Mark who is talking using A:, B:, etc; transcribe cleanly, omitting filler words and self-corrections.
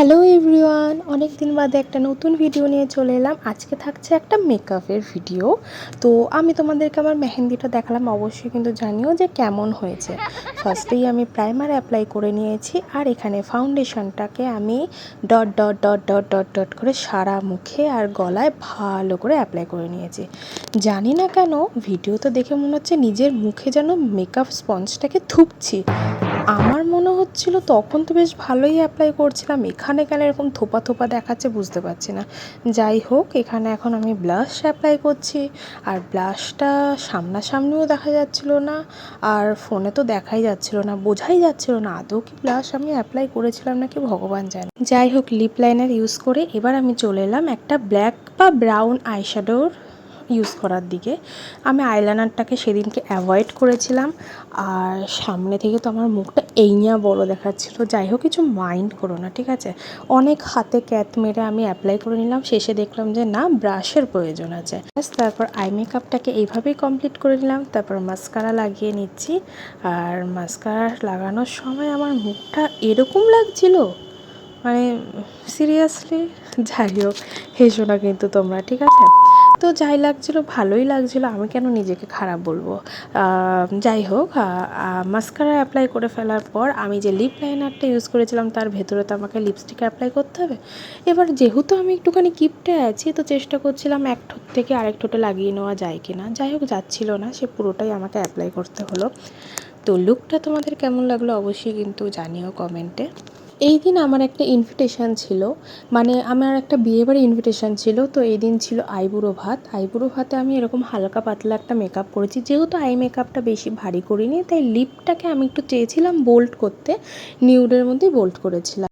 A: Hello everyone, অনেক দিন বাদে একটা নতুন ভিডিও নিয়ে চলে এলাম। আজকে থাকছে একটা মেকআপের ভিডিও। তো আমি তোমাদেরকে আমার মেহেন্দিটা দেখালাম, অবশ্যই কিন্তু জানিও যে কেমন হয়েছে। ফার্স্টেই আমি প্রাইমার অ্যাপ্লাই করে নিয়েছি, আর এখানে ফাউন্ডেশনটাকে আমি dot dot dot dot dot dot করে সারা মুখে আর গলায় ভালো করে অ্যাপ্লাই করে নিয়েছি। জানি না কেন ভিডিওতে দেখে মনে হচ্ছে নিজের মুখে যেন মেকআপ স্পঞ্জটাকে থুপছি। আমার মনে হচ্ছিল তখন তো বেশ ভালোই অ্যাপ্লাই করছিলাম, এখানে কেন এরকম থোপা থোপা দেখাচ্ছে বুঝতে পারছি না। যাই হোক, এখানে এখন আমি ব্লাশ অ্যাপ্লাই করছি, আর ব্লাশটা সামনাসামনিও দেখা যাচ্ছিল না, আর ফোনে তো দেখাই যাচ্ছিল না, বোঝাই যাচ্ছিল না আদৌ কি ব্লাশ আমি অ্যাপ্লাই করেছিলাম নাকি ভগবান জানে। যাই হোক, লিপ লাইনার ইউজ করে এবার আমি চলে এলাম একটা ব্ল্যাক বা ব্রাউন আইশ্যাডোর ইউজ করার দিকে। আমি আইলাইনারটাকে সেদিনকে অ্যাভয়েড করেছিলাম, আর সামনে থেকে তো আমার মুখটা এইয়া বড় দেখাচ্ছিল। যাই হোক, কিছু মাইন্ড করো না, ঠিক আছে। অনেক হাতে ক্যাত মেরে আমি অ্যাপ্লাই করে নিলাম, শেষে দেখলাম যে না, ব্রাশের প্রয়োজন আছে। তারপর আই মেকআপটাকে এইভাবেই কমপ্লিট করে নিলাম। তারপর মাস্কারা লাগিয়ে নিচ্ছি, আর মাস্কারা লাগানোর সময় আমার মুখটা এরকম লাগছিল, মানে সিরিয়াসলি। যাই হোক, হেসো না কিন্তু তোমরা, ঠিক আছে। তো যাই লাগছিলো ভালোই লাগছিলো, আমি কেন নিজেকে খারাপ বলবো। যাই হোক, মাস্কারা অ্যাপ্লাই করে ফেলার পর আমি যে লিপ লাইনারটা ইউজ করেছিলাম তার ভেতরে তো আমাকে লিপস্টিক অ্যাপ্লাই করতে হবে। এবার যেহেতু আমি একটুখানি কিপটে আছি, তো চেষ্টা করছিলাম এক ঠোঁট থেকে আরেক ঠোঁটে লাগিয়ে নেওয়া যায় কি না। যাই হোক, যাচ্ছিলো না, সে পুরোটাই আমাকে অ্যাপ্লাই করতে হলো। তো লুকটা তোমাদের কেমন লাগলো অবশ্যই কিন্তু জানিও কমেন্টে। এই দিন আমার একটা ইনভিটেশান ছিল, মানে আমার একটা বিয়েবাড়ি ইনভিটেশান ছিল। তো এই দিন ছিল আইবুড়ো ভাত। আইবুড়ো ভাতে আমি এরকম হালকা পাতলা একটা মেকআপ করেছি, যেহেতু আই মেকআপটা বেশি ভারী করিনি, তাই লিপটাকে আমি একটু চেয়েছিলাম বোল্ড করতে, নিউডের মধ্যেই বোল্ড করেছিলাম।